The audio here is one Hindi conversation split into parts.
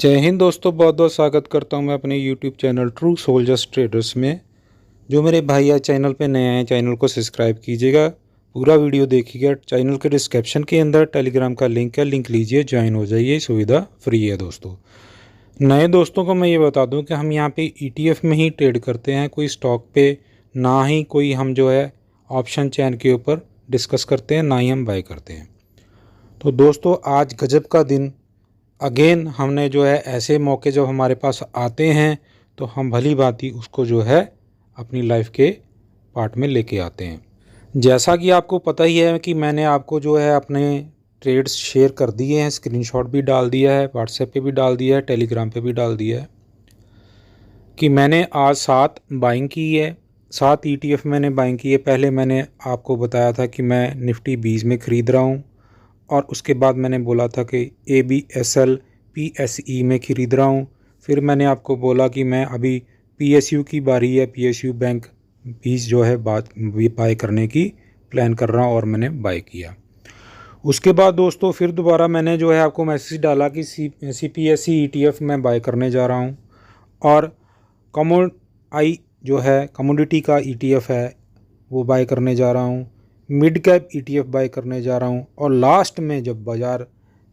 जय हिंद दोस्तों, बहुत बहुत स्वागत करता हूं मैं अपने YouTube channel true soldiers traders में। जो मेरे भाई आज चैनल पे नए हैं, चैनल को सब्सक्राइब कीजिएगा, पूरा वीडियो देखिएगा। चैनल के डिस्क्रिप्शन के अंदर टेलीग्राम का लिंक है, लिंक लीजिए, ज्वाइन हो जाइए, सुविधा फ्री है दोस्तों। नए दोस्तों को मैं ये बता दूं कि हम यहाँ पे ETF में ही ट्रेड करते हैं, कोई स्टॉक पे ना ही कोई हम जो है ऑप्शन चेन के ऊपर डिस्कस करते हैं, ना ही हम बाय करते हैं। तो दोस्तों आज गजब का दिन अगेन हमने जो है ऐसे मौके जब हमारे पास आते हैं तो हम भली भांति उसको जो है अपनी लाइफ के पार्ट में लेके आते हैं। जैसा कि आपको पता ही है कि मैंने आपको जो है अपने ट्रेड्स शेयर कर दिए हैं, स्क्रीनशॉट भी डाल दिया है, व्हाट्सएप पे भी डाल दिया है, टेलीग्राम पे भी डाल दिया है कि मैंने आज 7 बाइंग की है, 7 ETF मैंने बाइंग की है। पहले मैंने आपको बताया था कि मैं निफ्टी 20 में ख़रीद रहा हूँ और उसके बाद मैंने बोला था कि ABSL PSE में ख़रीद रहा हूँ। फिर मैंने आपको बोला कि मैं अभी PSU की बारी है, PSU बैंक 20 जो है बाय करने की प्लान कर रहा हूँ और मैंने बाय किया। उसके बाद दोस्तों फिर दोबारा मैंने जो है आपको मैसेज डाला कि CPSE ETF में बाय करने जा रहा हूँ और जो है कमोडिटी का ETF है वो बाय करने जा रहा हूँ, मिड कैप ETF बाय करने जा रहा हूँ। और लास्ट में जब बाज़ार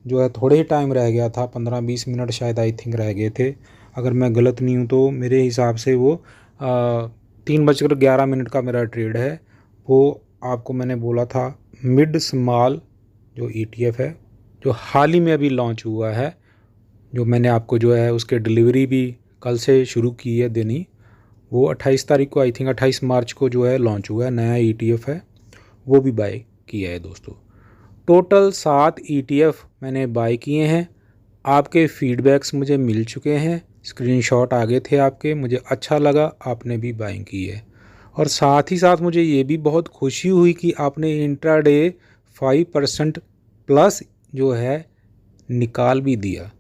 जो है थोड़े ही टाइम रह गया था, 15-20 मिनट शायद आई थिंक रह गए थे, अगर मैं गलत नहीं हूँ तो मेरे हिसाब से वो 3:11 का मेरा ट्रेड है। वो आपको मैंने बोला था मिड स्मॉल जो ETF है जो हाल ही में अभी लॉन्च हुआ है, जो मैंने आपको जो है उसके डिलीवरी भी कल से शुरू की है देनी, वो 28 तारीख को आई थिंक 28 मार्च को जो है लॉन्च हुआ है, नया ETF है, वो भी बाय किया है दोस्तों। टोटल 7 ETF मैंने बाय किए हैं। आपके फीडबैक्स मुझे मिल चुके हैं, स्क्रीनशॉट आ गए थे आपके, मुझे अच्छा लगा, आपने भी बाइंग की है। और साथ ही साथ मुझे ये भी बहुत खुशी हुई कि आपने इंट्राडे 5% प्लस जो है निकाल भी दिया।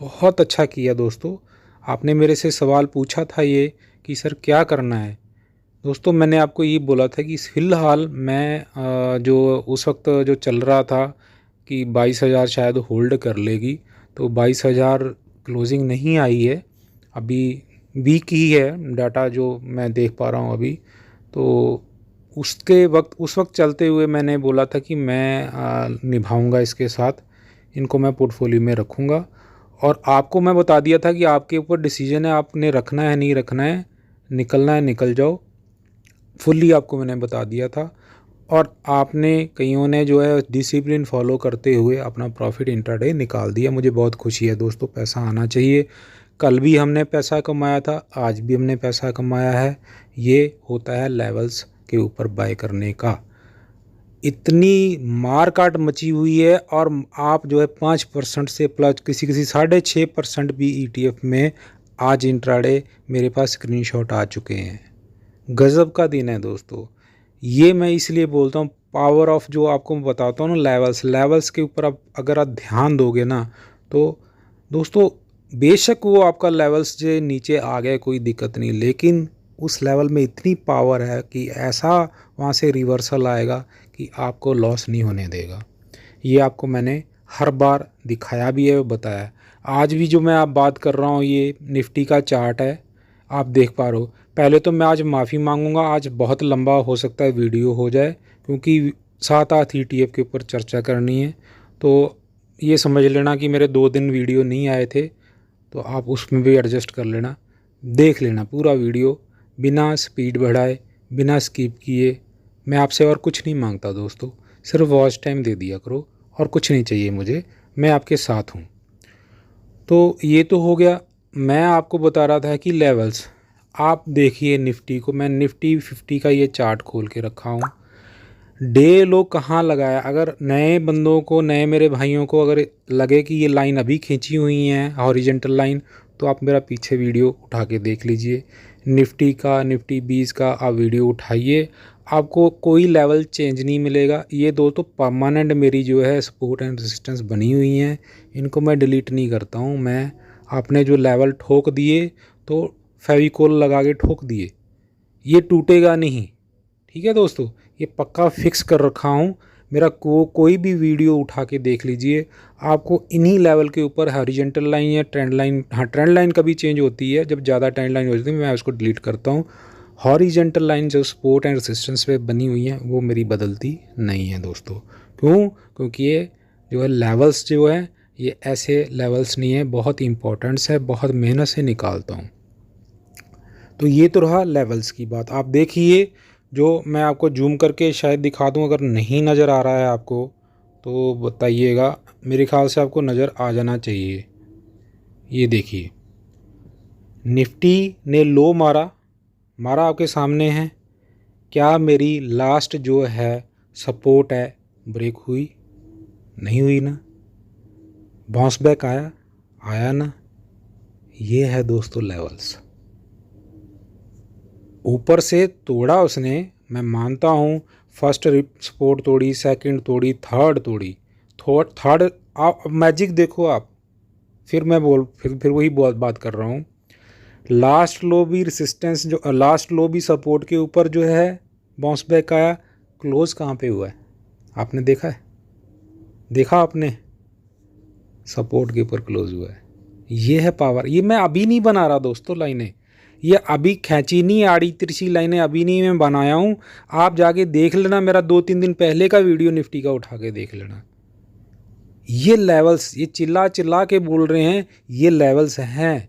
बहुत अच्छा किया दोस्तों। आपने मेरे से सवाल पूछा था ये कि सर क्या करना है। दोस्तों मैंने आपको ये बोला था कि फ़िलहाल मैं जो उस वक्त जो चल रहा था कि 22,000 शायद होल्ड कर लेगी, तो 22,000 क्लोजिंग नहीं आई है, अभी वीक ही है डाटा जो मैं देख पा रहा हूँ अभी। तो उस वक्त चलते हुए मैंने बोला था कि मैं निभाऊंगा इसके साथ, इनको मैं पोर्टफोलियो में रखूँगा। और आपको मैं बता दिया था कि आपके ऊपर डिसीजन है, आपने रखना है नहीं रखना है, निकलना है निकल जाओ, फुल्ली आपको मैंने बता दिया था। और आपने कईयों ने जो है डिसिप्लिन फॉलो करते हुए अपना प्रॉफिट इंट्राडे निकाल दिया। मुझे बहुत खुशी है दोस्तों, पैसा आना चाहिए। कल भी हमने पैसा कमाया था, आज भी हमने पैसा कमाया है। ये होता है लेवल्स के ऊपर बाय करने का। इतनी मार काट मची हुई है और आप जो है 5% से प्लस किसी 6.5% भी ETF में आज इंट्राडे मेरे पास स्क्रीनशॉट आ चुके हैं। गज़ब का दिन है दोस्तों। ये मैं इसलिए बोलता हूँ, पावर ऑफ जो आपको मैं बताता हूँ ना, लेवल्स के ऊपर आप अगर आप ध्यान दोगे ना तो दोस्तों बेशक वो आपका लेवल्स जो नीचे आ गए कोई दिक्कत नहीं, लेकिन उस लेवल में इतनी पावर है कि ऐसा वहाँ से रिवर्सल आएगा कि आपको लॉस नहीं होने देगा। ये आपको मैंने हर बार दिखाया भी है, बताया। आज भी जो मैं आप बात कर रहा हूँ ये निफ्टी का चार्ट है, आप देख पा रहे हो। पहले तो मैं आज माफ़ी मांगूंगा, आज बहुत लंबा हो सकता है वीडियो हो जाए, क्योंकि 7-8 ETF के ऊपर चर्चा करनी है। तो ये समझ लेना कि मेरे 2 दिन वीडियो नहीं आए थे, तो आप उसमें भी एडजस्ट कर लेना, देख लेना पूरा वीडियो बिना स्पीड बढ़ाए, बिना स्किप किए। मैं आपसे और कुछ नहीं मांगता दोस्तों, सिर्फ वॉच टाइम दे दिया करो, और कुछ नहीं चाहिए मुझे, मैं आपके साथ हूँ। तो ये तो हो गया। मैं आपको बता रहा था कि लेवल्स आप देखिए निफ्टी को, मैं निफ्टी 50 का ये चार्ट खोल के रखा हूँ। डे लो कहाँ लगाया, अगर नए बंदों को, नए मेरे भाइयों को अगर लगे कि ये लाइन अभी खींची हुई है हॉरिजेंटल लाइन, तो आप मेरा पीछे वीडियो उठा के देख लीजिए। निफ्टी 20 का आप वीडियो उठाइए, आपको कोई लेवल चेंज नहीं मिलेगा। ये दो तो परमानेंट मेरी जो है सपोर्ट एंड रेजिस्टेंस बनी हुई हैं, इनको मैं डिलीट नहीं करता हूँ। मैं आपने जो लेवल ठोक दिए तो फेविकोल लगा के ठोक दिए, ये टूटेगा नहीं, ठीक है दोस्तों, ये पक्का फिक्स कर रखा हूँ। मेरा कोई भी वीडियो उठा के देख लीजिए, आपको इन्हीं लेवल के ऊपर हॉरिजॉन्टल लाइन या ट्रेंड लाइन, हाँ ट्रेंड लाइन कभी चेंज होती है जब ज़्यादा ट्रेंड लाइन हो जाती है, मैं उसको डिलीट करता हूँ। हॉरिजॉन्टल लाइन जो सपोर्ट एंड रेजिस्टेंस पे बनी हुई है वो मेरी बदलती नहीं है दोस्तों। क्यों? क्योंकि ये जो है लेवल्स जो है ये ऐसे लेवल्स नहीं है, बहुत इंपॉर्टेंट्स है, बहुत मेहनत से निकालता हूँ। तो ये तो रहा लेवल्स की बात। आप देखिए, जो मैं आपको जूम करके शायद दिखा दूँ, अगर नहीं नज़र आ रहा है आपको तो बताइएगा, मेरे ख्याल से आपको नज़र आ जाना चाहिए। ये देखिए, निफ्टी ने लो मारा आपके सामने है। क्या मेरी लास्ट जो है सपोर्ट है ब्रेक हुई? नहीं हुई ना। बाउंस बैक आया ना। ये है दोस्तों लेवल्स। ऊपर से तोड़ा उसने, मैं मानता हूँ, फर्स्ट सपोर्ट तोड़ी, सेकंड तोड़ी, थर्ड तोड़ी, थर्ड आप मैजिक देखो आप। फिर मैं फिर वही बात कर रहा हूँ। लास्ट लो भी रेसिस्टेंस, जो लास्ट लो भी सपोर्ट के ऊपर जो है बाउंस बैक आया। क्लोज कहाँ पे हुआ है आपने देखा है? देखा आपने? सपोर्ट के ऊपर क्लोज हुआ है। ये है पावर। ये मैं अभी नहीं बना रहा दोस्तों लाइनें, ये अभी खींची नहीं, आड़ी तिरछी लाइनें अभी नहीं मैं बनाया हूँ। आप जाके देख लेना, मेरा 2-3 दिन पहले का वीडियो निफ्टी का उठा के देख लेना। ये लेवल्स, ये चिल्ला के बोल रहे हैं, ये लेवल्स हैं,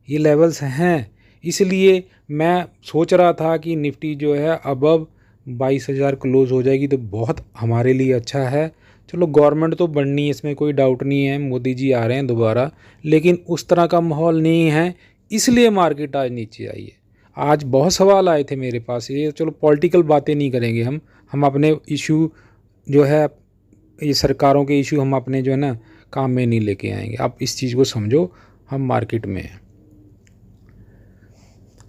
ये लेवल्स हैं। इसलिए मैं सोच रहा था कि निफ्टी जो है अब 22,000 क्लोज हो जाएगी तो बहुत हमारे लिए अच्छा है। चलो गवर्नमेंट तो बढ़नी है, इसमें कोई डाउट नहीं है, मोदी जी आ रहे हैं दोबारा, लेकिन उस तरह का माहौल नहीं है, इसलिए मार्केट आज नीचे आई है। आज बहुत सवाल आए थे मेरे पास, ये चलो पॉलिटिकल बातें नहीं करेंगे हम अपने इशू जो है, ये सरकारों के इशू हम अपने जो है ना काम में नहीं लेके आएंगे। आप इस चीज़ को समझो, हम मार्केट में हैं।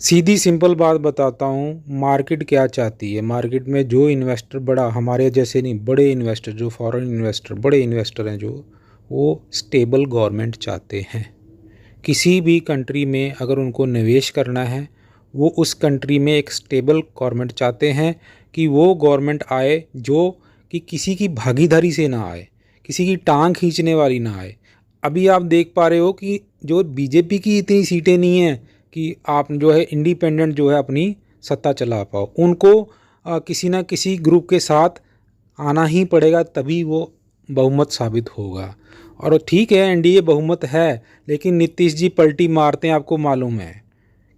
सीधी सिंपल बात बताता हूँ, मार्केट क्या चाहती है। मार्केट में जो इन्वेस्टर, बड़ा हमारे जैसे नहीं, बड़े इन्वेस्टर, जो फॉरेन इन्वेस्टर, बड़े इन्वेस्टर हैं जो, वो स्टेबल गवर्नमेंट चाहते हैं। किसी भी कंट्री में अगर उनको निवेश करना है, वो उस कंट्री में एक स्टेबल गवर्नमेंट चाहते हैं, कि वो गवर्नमेंट आए जो कि किसी की भागीदारी से ना आए, किसी की टांग खींचने वाली ना आए। अभी आप देख पा रहे हो कि जो बीजेपी की इतनी सीटें नहीं हैं कि आप जो है इंडिपेंडेंट जो है अपनी सत्ता चला पाओ, उनको किसी ना किसी ग्रुप के साथ आना ही पड़ेगा, तभी वो बहुमत साबित होगा। और ठीक है, एनडीए बहुमत है, लेकिन नीतीश जी पलटी मारते हैं, आपको मालूम है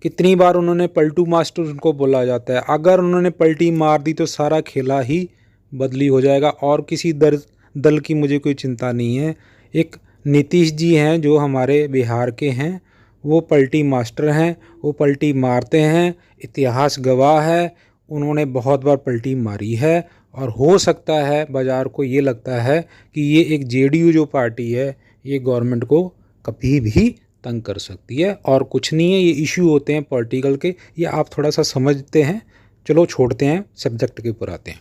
कितनी बार उन्होंने पलटू मास्टर उनको बोला जाता है। अगर उन्होंने पलटी मार दी तो सारा खेला ही बदली हो जाएगा। और किसी दल की मुझे कोई चिंता नहीं है। एक नीतीश जी हैं जो हमारे बिहार के हैं, वो पलटी मास्टर हैं, वो पलटी मारते हैं, इतिहास गवाह है, उन्होंने बहुत बार पलटी मारी है। और हो सकता है बाज़ार को ये लगता है कि ये एक जेडीयू जो पार्टी है, ये गवर्नमेंट को कभी भी तंग कर सकती है, और कुछ नहीं है, ये इशू होते हैं पॉलिटिकल के, ये आप थोड़ा सा समझते हैं। चलो छोड़ते हैं, सब्जेक्ट के ऊपर आते हैं।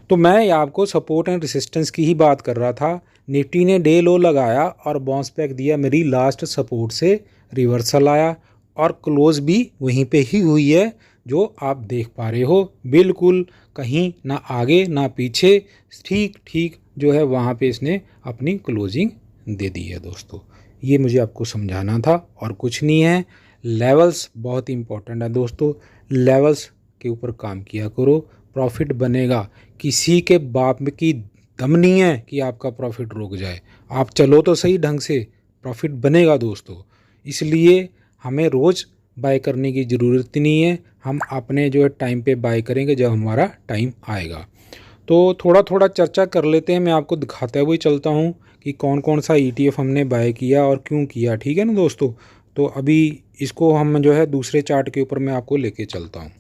तो मैं आपको सपोर्ट एंड रेसिस्टेंस की ही बात कर रहा था। निफ्टी ने डे लो लगाया और बाउंस बैक दिया, मेरी लास्ट सपोर्ट से रिवर्सल आया, और क्लोज भी वहीं पे ही हुई है, जो आप देख पा रहे हो। बिल्कुल कहीं ना आगे ना पीछे, ठीक जो है वहाँ पे इसने अपनी क्लोजिंग दे दी है दोस्तों। ये मुझे आपको समझाना था, और कुछ नहीं है। लेवल्स बहुत इंपॉर्टेंट है दोस्तों, लेवल्स के ऊपर काम किया करो, प्रॉफिट बनेगा। किसी के बाप में की दम नहीं है कि आपका प्रॉफिट रुक जाए। आप चलो तो सही ढंग से, प्रॉफिट बनेगा दोस्तों। इसलिए हमें रोज़ बाय करने की ज़रूरत नहीं है, हम अपने जो है टाइम पे बाय करेंगे जब हमारा टाइम आएगा। तो थोड़ा चर्चा कर लेते हैं, मैं आपको दिखाता हुए चलता हूँ कि कौन कौन सा ETF हमने बाय किया और क्यों किया, ठीक है ना दोस्तों। तो अभी इसको हम जो है दूसरे चार्ट के ऊपर मैं आपको लेके चलता हूँ।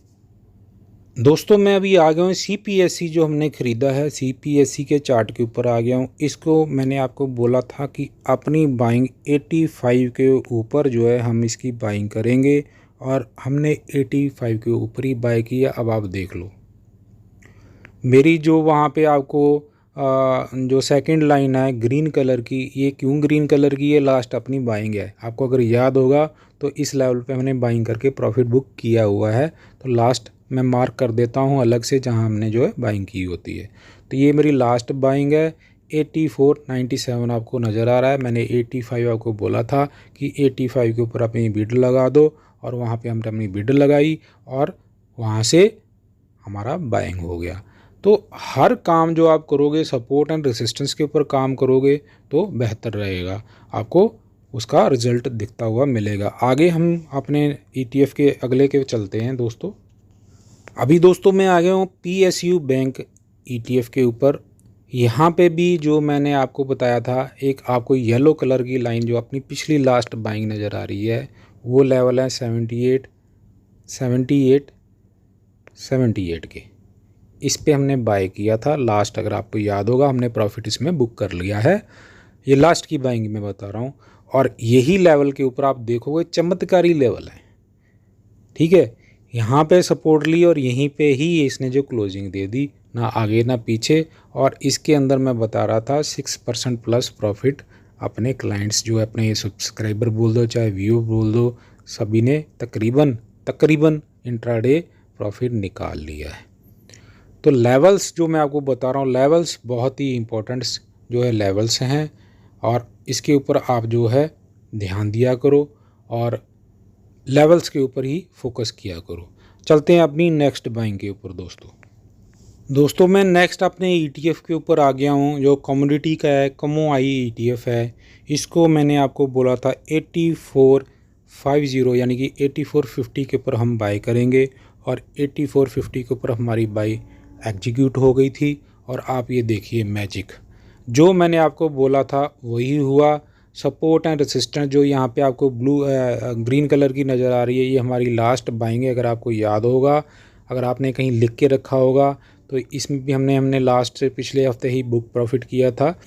दोस्तों मैं अभी आ गया हूँ CPSE जो हमने ख़रीदा है, CPSE के चार्ट के ऊपर आ गया हूँ। इसको मैंने आपको बोला था कि अपनी बाइंग 85 के ऊपर जो है हम इसकी बाइंग करेंगे, और हमने 85 के ऊपर ही बाय किया। अब आप देख लो मेरी जो वहाँ पे आपको जो सेकंड लाइन है ग्रीन कलर की, ये क्यों ग्रीन कलर की, ये लास्ट अपनी बाइंग है। आपको अगर याद होगा तो इस लेवल पे हमने बाइंग करके प्रॉफिट बुक किया हुआ है। तो लास्ट मैं मार्क कर देता हूँ अलग से, जहाँ हमने जो है बाइंग की होती है। तो ये मेरी लास्ट बाइंग है 84.97 आपको नज़र आ रहा है। मैंने 85 आपको बोला था कि 85 के ऊपर अपनी बिड लगा दो, और वहाँ पे हमने अपनी बिड लगाई और वहाँ से हमारा बाइंग हो गया। तो हर काम जो आप करोगे सपोर्ट एंड रेसिस्टेंस के ऊपर काम करोगे तो बेहतर रहेगा, आपको उसका रिजल्ट दिखता हुआ मिलेगा। आगे हम अपने ETF के अगले के चलते हैं दोस्तों। अभी दोस्तों मैं आ गया हूँ PSU बैंक ETF के ऊपर। यहाँ पे भी जो मैंने आपको बताया था, एक आपको येलो कलर की लाइन जो अपनी पिछली लास्ट बाइंग नज़र आ रही है, वो लेवल है 78 78 78 के। इस पे हमने बाय किया था लास्ट, अगर आपको याद होगा हमने प्रॉफिट इसमें बुक कर लिया है। ये लास्ट की बाइंग में बता रहा हूँ, और यही लेवल के ऊपर आप देखोगे चमत्कारी लेवल है, ठीक है। यहाँ पे सपोर्ट ली और यहीं पे ही इसने जो क्लोजिंग दे दी, ना आगे ना पीछे। और इसके अंदर मैं बता रहा था 6% प्लस प्रॉफिट अपने क्लाइंट्स जो है, अपने सब्सक्राइबर बोल दो चाहे व्यू बोल दो, सभी ने तकरीबन इंट्राडे प्रॉफिट निकाल लिया है। तो लेवल्स जो मैं आपको बता रहा हूँ, लेवल्स बहुत ही इम्पोर्टेंट जो है लेवल्स हैं, और इसके ऊपर आप जो है ध्यान दिया करो और लेवल्स के ऊपर ही फोकस किया करो। चलते हैं अपनी नेक्स्ट बाइंग के ऊपर दोस्तों मैं नेक्स्ट अपने ETF के ऊपर आ गया हूँ, जो कमोडिटी का है, कमोआई ETF है। इसको मैंने आपको बोला था 8450 यानी कि 8450 के ऊपर हम बाय करेंगे, और 8450 के ऊपर हमारी बाई एग्जीक्यूट हो गई थी। और आप ये देखिए मैजिक, जो मैंने आपको बोला था वही हुआ। सपोर्ट एंड रेसिस्टेंस जो यहाँ पे आपको ग्रीन कलर की नज़र आ रही है, ये हमारी लास्ट बाइंग है। अगर आपको याद होगा, अगर आपने कहीं लिख के रखा होगा, तो इसमें भी हमने लास्ट से पिछले हफ्ते ही बुक प्रॉफिट किया था।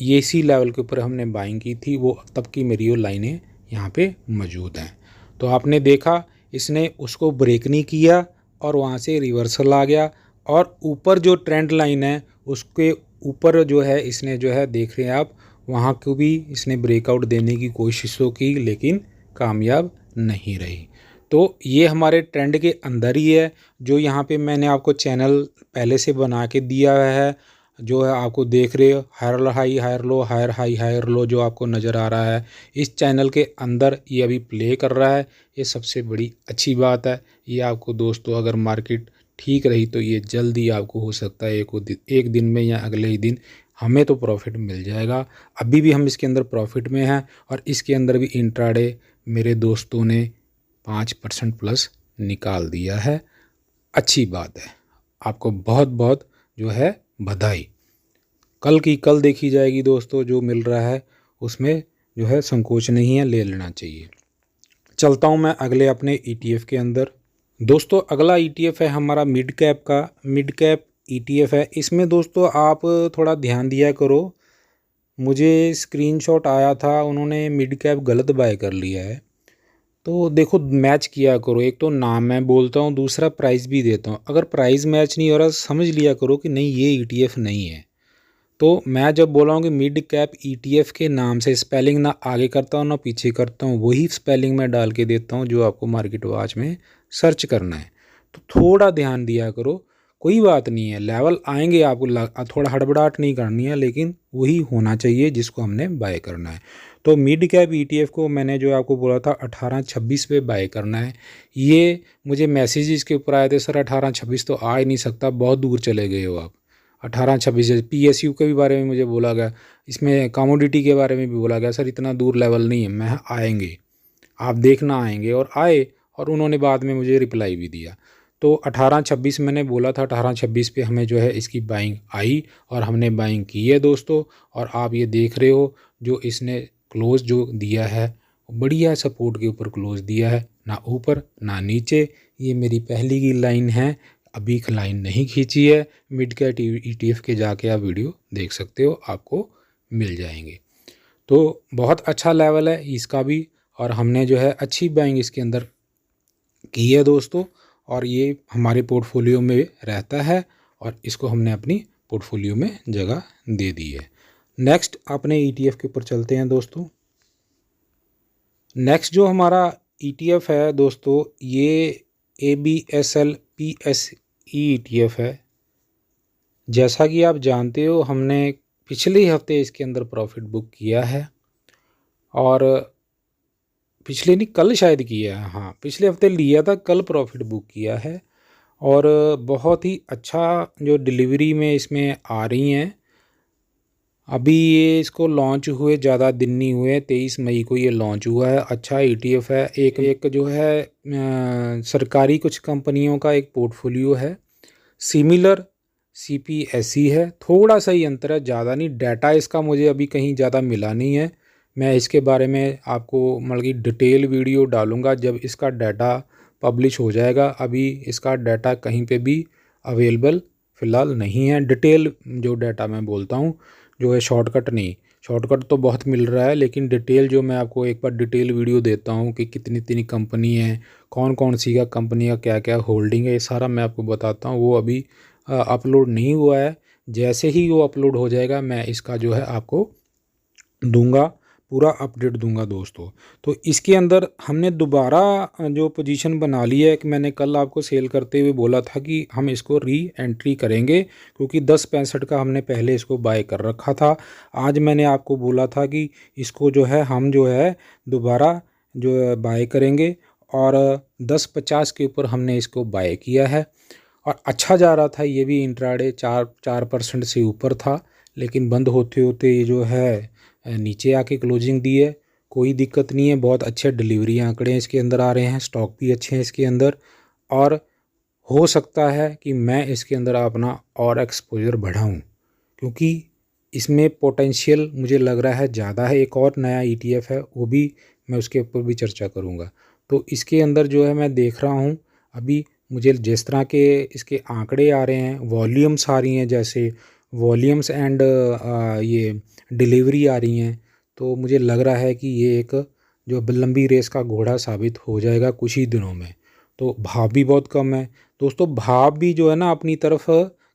ये इसी लेवल के ऊपर हमने बाइंग की थी, वो तब की मेरी वो लाइनें यहाँ पे मौजूद हैं। तो आपने देखा इसने उसको ब्रेक नहीं किया और वहाँ से रिवर्सल आ गया, और ऊपर जो ट्रेंड लाइन है उसके ऊपर जो है इसने जो है देख रहे हैं आप, वहाँ को भी इसने ब्रेकआउट देने की कोशिशों की, लेकिन कामयाब नहीं रही। तो ये हमारे ट्रेंड के अंदर ही है। जो यहाँ पे मैंने आपको चैनल पहले से बना के दिया है, जो है आपको देख रहे हो, higher high higher low, higher high higher low, जो आपको नज़र आ रहा है इस चैनल के अंदर ये अभी प्ले कर रहा है। ये सबसे बड़ी अच्छी बात है। ये आपको दोस्तों, अगर मार्केट ठीक रही तो ये जल्दी आपको हो सकता है एक दिन में या अगले ही दिन हमें तो प्रॉफिट मिल जाएगा। अभी भी हम इसके अंदर प्रॉफिट में हैं, और इसके अंदर भी इंट्राडे मेरे दोस्तों ने 5% प्लस निकाल दिया है। अच्छी बात है, आपको बहुत बहुत जो है बधाई। कल की कल देखी जाएगी दोस्तों, जो मिल रहा है उसमें जो है संकोच नहीं है, ले लेना चाहिए। चलता हूँ मैं अगले अपने ETF के अंदर। दोस्तों अगला ETF है हमारा मिड कैप ETF है। इसमें दोस्तों आप थोड़ा ध्यान दिया करो, मुझे स्क्रीनशॉट आया था, उन्होंने मिड कैप गलत बाय कर लिया है। तो देखो मैच किया करो, एक तो नाम मैं बोलता हूँ, दूसरा प्राइस भी देता हूँ। अगर प्राइस मैच नहीं हो रहा समझ लिया करो कि नहीं ये ETF नहीं है। तो मैं जब बोला हूँ कि मिड कैप ETF के नाम से स्पेलिंग ना आगे करता हूँ ना पीछे करता हूँ, वही स्पेलिंग मैं डाल के देता हूँ जो आपको मार्केट वॉच में सर्च करना है। तो थोड़ा ध्यान दिया करो, कोई बात नहीं है, लेवल आएंगे आपको, थोड़ा हड़बड़ाहट नहीं करनी है, लेकिन वही होना चाहिए जिसको हमने बाय करना है। तो मिड कैप ETF को मैंने जो आपको बोला था 1826 पे बाय करना है। ये मुझे मैसेज इसके ऊपर आए थे, सर 1826 तो आ ही नहीं सकता, बहुत दूर चले गए हो आप। 1826 PSU के भी बारे में मुझे बोला गया, इसमें कमोडिटी के बारे में भी बोला गया, सर इतना दूर लेवल नहीं है। मैं आएंगे, आप देखना आएंगे, और आए, और उन्होंने बाद में मुझे रिप्लाई भी दिया। तो 1826 मैंने बोला था, 1826 पे हमें जो है इसकी बाइंग आई और हमने बाइंग की है दोस्तों। और आप ये देख रहे हो जो इसने क्लोज जो दिया है बढ़िया सपोर्ट के ऊपर क्लोज दिया है, ना ऊपर ना नीचे। ये मेरी पहली की लाइन है, अभी लाइन नहीं खींची है। मिड कैप ETF के जाके आप वीडियो देख सकते हो, आपको मिल जाएंगे। तो बहुत अच्छा लेवल है इसका भी, और हमने जो है अच्छी बाइंग इसके अंदर की है दोस्तों, और ये हमारे पोर्टफोलियो में रहता है, और इसको हमने अपनी पोर्टफोलियो में जगह दे दी है। नेक्स्ट अपने ETF के ऊपर चलते हैं दोस्तों। नेक्स्ट जो हमारा ETF है दोस्तों, ये ABSL PSE ETF है। जैसा कि आप जानते हो, हमने पिछले हफ्ते इसके अंदर प्रॉफिट बुक किया है, और पिछले नहीं, कल शायद किया है। हाँ, पिछले हफ्ते लिया था, कल प्रॉफिट बुक किया है। और बहुत ही अच्छा जो डिलीवरी में इसमें आ रही हैं। अभी ये इसको लॉन्च हुए ज़्यादा दिन नहीं हुए, 23 मई को ये लॉन्च हुआ है। अच्छा ETF है। एक जो है सरकारी कुछ कंपनियों का एक पोर्टफोलियो है, सिमिलर CPSE है। थोड़ा सा ही अंतर है, ज़्यादा नहीं। डाटा इसका मुझे अभी कहीं ज़्यादा मिला नहीं है। मैं इसके बारे में आपको मतलब कि डिटेल वीडियो डालूँगा जब इसका डाटा पब्लिश हो जाएगा। अभी इसका डाटा कहीं पे भी अवेलेबल फ़िलहाल नहीं है। डिटेल जो डाटा मैं बोलता हूँ जो है, शॉर्टकट नहीं। शॉर्टकट तो बहुत मिल रहा है, लेकिन डिटेल जो मैं आपको एक बार डिटेल वीडियो देता हूँ कि कितनी कितनी कंपनी है, कौन कौन सी का कंपनी का क्या क्या होल्डिंग है, ये सारा मैं आपको बताता हूँ। वो अभी अपलोड नहीं हुआ है। जैसे ही वो अपलोड हो जाएगा, मैं इसका जो है आपको दूंगा, पूरा अपडेट दूंगा दोस्तों। तो इसके अंदर हमने दोबारा जो पोजीशन बना ली है कि मैंने कल आपको सेल करते हुए बोला था कि हम इसको री एंट्री करेंगे, क्योंकि 10.65 का हमने पहले इसको बाय कर रखा था। आज मैंने आपको बोला था कि इसको जो है हम जो है दोबारा जो है बाय करेंगे, और 10.50 के ऊपर हमने इसको बाय किया है। और अच्छा जा रहा था, ये भी इंट्राडे 4% से ऊपर था, लेकिन बंद होते होते ये जो है नीचे आके क्लोजिंग दी है। कोई दिक्कत नहीं है, बहुत अच्छे डिलीवरी आंकड़े इसके अंदर आ रहे हैं, स्टॉक भी अच्छे हैं इसके अंदर। और हो सकता है कि मैं इसके अंदर अपना और एक्सपोजर बढ़ाऊं, क्योंकि इसमें पोटेंशियल मुझे लग रहा है ज़्यादा है। एक और नया ETF है, वो भी मैं उसके ऊपर भी चर्चा करूँगा। तो इसके अंदर जो है मैं देख रहा हूँ अभी, मुझे जिस तरह के इसके आंकड़े आ रहे हैं, वॉल्यूम्स आ रही हैं, जैसे वॉल्यूम्स एंड ये डिलीवरी आ रही हैं, तो मुझे लग रहा है कि ये एक जो लंबी रेस का घोड़ा साबित हो जाएगा कुछ ही दिनों में। तो भाव भी बहुत कम है दोस्तों। भाव भी जो है ना अपनी तरफ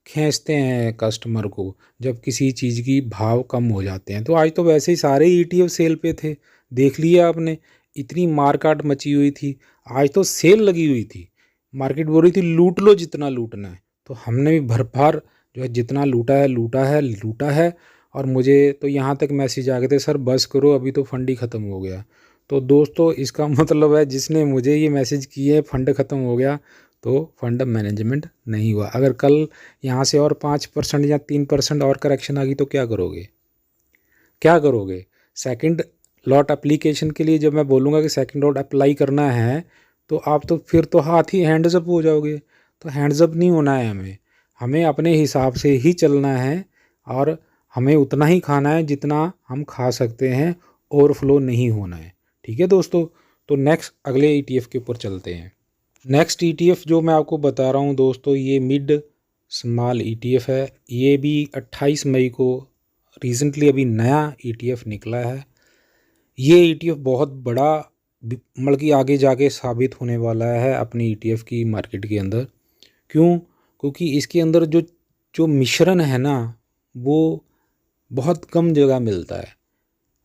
खींचते हैं कस्टमर को, जब किसी चीज़ की भाव कम हो जाते हैं। तो आज तो वैसे ही सारे ETF सेल पे थे, देख लिया आपने, इतनी मारकाट मची हुई थी। आज तो सेल लगी हुई थी, मार्केट बोल रही थी लूट लो जितना लूटना है। तो हमने भी भरभार जो है जितना लूटा है लूटा है लूटा है। और मुझे तो यहाँ तक मैसेज आ गए थे, सर बस करो अभी तो फंड ही ख़त्म हो गया। तो दोस्तों इसका मतलब है जिसने मुझे ये मैसेज किए फंड ख़त्म हो गया, तो फंड मैनेजमेंट नहीं हुआ। अगर कल यहाँ से और 5% या 3% और करेक्शन आ गई तो क्या करोगे, क्या करोगे? सेकंड लॉट एप्लीकेशन के लिए जब मैं बोलूँगा कि सेकंड लॉट अप्लाई करना है, तो आप तो फिर तो हाथ ही हैंड्स अप हो जाओगे। तो हैंड्स अप नहीं होना है हमें, हमें अपने हिसाब से ही चलना है, और हमें उतना ही खाना है जितना हम खा सकते हैं, ओवरफ्लो नहीं होना है। ठीक है दोस्तों, तो नेक्स्ट अगले ETF के ऊपर चलते हैं। नेक्स्ट ETF जो मैं आपको बता रहा हूँ दोस्तों, ये मिड स्मॉल ETF है। ये भी 28 मई को रिसेंटली अभी नया ETF निकला है। ये ETF बहुत बड़ा मतलब कि आगे जाके साबित होने वाला है अपनी ETF की मार्केट के अंदर। क्यों? क्योंकि इसके अंदर जो जो मिश्रण है ना, वो बहुत कम जगह मिलता है,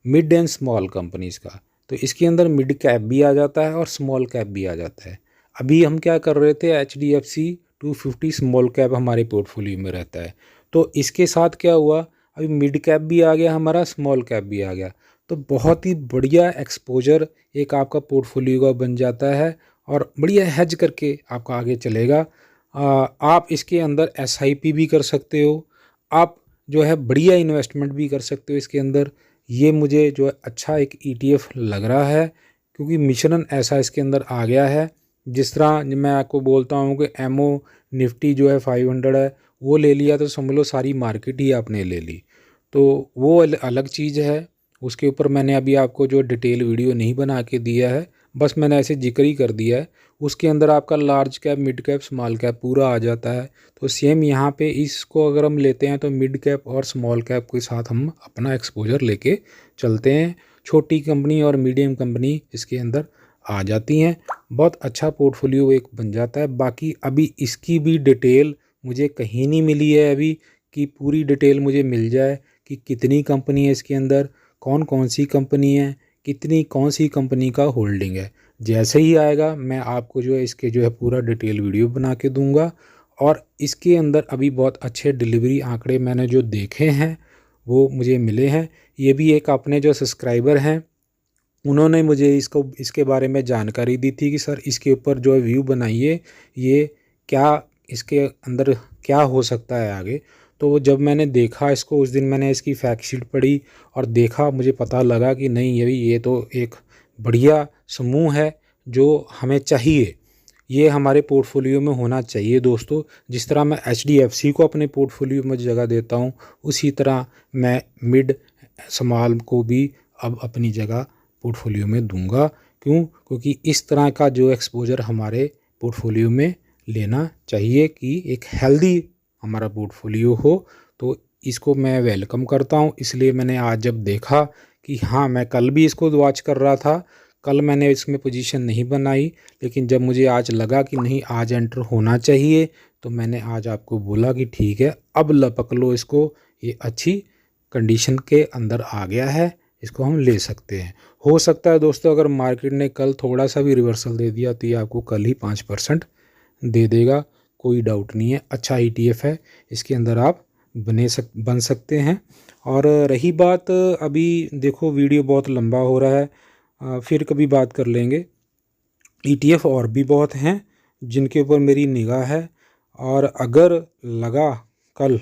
मिड एंड स्मॉल कंपनीज़ का। तो इसके अंदर मिड कैप भी आ जाता है और स्मॉल कैप भी आ जाता है। अभी हम क्या कर रहे थे, HDFC 250 स्मॉल कैप हमारे पोर्टफोलियो में रहता है। तो इसके साथ क्या हुआ, अभी मिड कैप भी आ गया हमारा, स्मॉल कैप भी आ गया। तो बहुत ही बढ़िया एक्सपोजर एक आपका पोर्टफोलियो का बन जाता है, और बढ़िया हेज करके आपका आगे चलेगा। आप इसके अंदर SIP भी कर सकते हो, आप जो है बढ़िया इन्वेस्टमेंट भी कर सकते हो इसके अंदर। ये मुझे जो है अच्छा एक ETF लग रहा है, क्योंकि मिश्रण ऐसा इसके अंदर आ गया है। जिस तरह मैं आपको बोलता हूँ कि एमओ निफ्टी जो है 500 है, वो ले लिया तो समझ लो सारी मार्केट ही आपने ले ली। तो वो अलग चीज़ है, उसके ऊपर मैंने अभी आपको जो डिटेल वीडियो नहीं बना के दिया है, बस मैंने ऐसे जिक्र ही कर दिया है। उसके अंदर आपका large cap, mid cap, small cap पूरा आ जाता है। तो सेम यहाँ पे इसको अगर हम लेते हैं तो मिड कैप और स्मॉल कैप के साथ हम अपना एक्सपोजर लेके चलते हैं। छोटी कंपनी और मीडियम कंपनी इसके अंदर आ जाती हैं, बहुत अच्छा पोर्टफोलियो एक बन जाता है। बाकी अभी इसकी भी डिटेल मुझे कहीं नहीं मिली है अभी, कि पूरी डिटेल मुझे मिल जाए कि कितनी कंपनी है इसके अंदर, कौन कौन सी कंपनी है, कितनी कौन सी कंपनी का होल्डिंग है। जैसे ही आएगा मैं आपको जो है इसके जो है पूरा डिटेल वीडियो बना के दूंगा, और इसके अंदर अभी बहुत अच्छे डिलीवरी आंकड़े मैंने जो देखे हैं वो मुझे मिले हैं। ये भी एक अपने जो सब्सक्राइबर हैं उन्होंने मुझे इसके बारे में जानकारी दी थी कि सर इसके ऊपर जो है व्यू बनाइए, ये क्या इसके अंदर क्या हो सकता है आगे। तो जब मैंने देखा इसको, उस दिन मैंने इसकी फैक्ट शीट पढ़ी और देखा, मुझे पता लगा कि नहीं ये तो एक बढ़िया समूह है जो हमें चाहिए, ये हमारे पोर्टफोलियो में होना चाहिए दोस्तों। जिस तरह मैं HDFC को अपने पोर्टफोलियो में जगह देता हूँ, उसी तरह मैं मिड स्मॉल को भी अब अपनी जगह पोर्टफोलियो में दूंगा। क्यों? क्योंकि इस तरह का जो एक्सपोजर हमारे पोर्टफोलियो में लेना चाहिए कि एक हेल्दी हमारा पोर्टफोलियो हो। तो इसको मैं वेलकम करता हूँ। इसलिए मैंने आज जब देखा कि हाँ, मैं कल भी इसको वॉच कर रहा था, कल मैंने इसमें पोजीशन नहीं बनाई, लेकिन जब मुझे आज लगा कि नहीं आज एंटर होना चाहिए, तो मैंने आज आपको बोला कि ठीक है अब लपक लो इसको, ये अच्छी कंडीशन के अंदर आ गया है, इसको हम ले सकते हैं। हो सकता है दोस्तों अगर मार्केट ने कल थोड़ा सा भी रिवर्सल दे दिया तो ये आपको कल ही 5% दे देगा, कोई डाउट नहीं है। अच्छा ETF है, इसके अंदर आप बन सकते हैं। और रही बात, अभी देखो वीडियो बहुत लंबा हो रहा है, फिर कभी बात कर लेंगे। ETF और भी बहुत हैं जिनके ऊपर मेरी निगाह है, और अगर लगा कल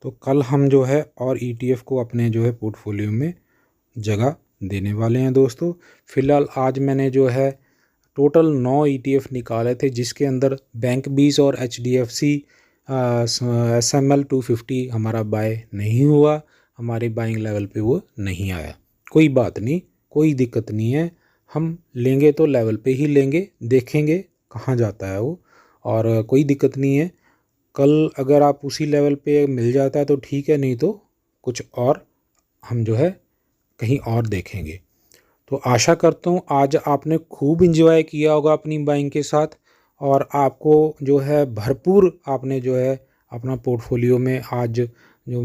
तो कल हम जो है और ETF को अपने जो है पोर्टफोलियो में जगह देने वाले हैं दोस्तों। फ़िलहाल आज मैंने जो है टोटल 9 ETF निकाले थे, जिसके अंदर बैंक 20 और HDFC SML 250 हमारा बाय नहीं हुआ, हमारे बाइंग लेवल पे वो नहीं आया। कोई बात नहीं, कोई दिक्कत नहीं है, हम लेंगे तो लेवल पे ही लेंगे, देखेंगे कहाँ जाता है वो, और कोई दिक्कत नहीं है। कल अगर आप उसी लेवल पे मिल जाता है तो ठीक है, नहीं तो कुछ और हम जो है कहीं और देखेंगे। तो आशा करता हूँ आज आपने खूब इंजॉय किया होगा अपनी बाइंग के साथ, और आपको जो है भरपूर आपने जो है अपना पोर्टफोलियो में आज जो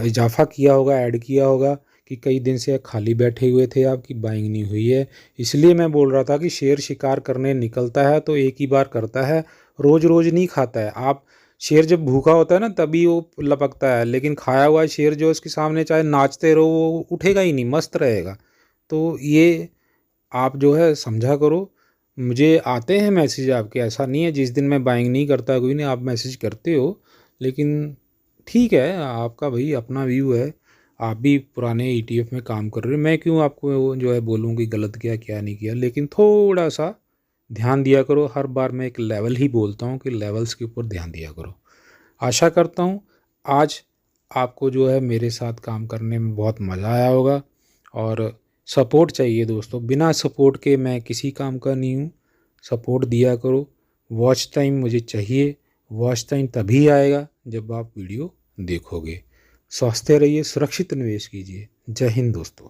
इजाफ़ा किया होगा, ऐड किया होगा, कि कई दिन से खाली बैठे हुए थे, आपकी बाइंग नहीं हुई है। इसलिए मैं बोल रहा था कि शेयर शिकार करने निकलता है तो एक ही बार करता है, रोज़ रोज़ नहीं खाता है। आप शेर जब भूखा होता है ना तभी वो लपकता है, लेकिन खाया हुआ शेर जो उसके सामने चाहे नाचते रहो वो उठेगा ही नहीं, मस्त रहेगा। तो ये आप जो है समझा करो। मुझे आते हैं मैसेज आपके, ऐसा नहीं है जिस दिन मैं बाइंग नहीं करता कोई नहीं, आप मैसेज करते हो, लेकिन ठीक है, आपका भाई अपना व्यू है, आप भी पुराने ETF में काम कर रहे हो, मैं क्यों आपको जो है बोलूँ कि गलत किया क्या नहीं किया। लेकिन थोड़ा सा ध्यान दिया करो, हर बार मैं एक लेवल ही बोलता हूँ कि लेवल्स के ऊपर ध्यान दिया करो। आशा करता हूँ आज आपको जो है मेरे साथ काम करने में बहुत मज़ा आया होगा। और सपोर्ट चाहिए दोस्तों, बिना सपोर्ट के मैं किसी काम का नहीं हूँ। सपोर्ट दिया करो, वॉच टाइम मुझे चाहिए। वॉच टाइम तभी आएगा जब आप वीडियो देखोगे। स्वस्थ रहिए, सुरक्षित निवेश कीजिए। जय हिंद दोस्तों।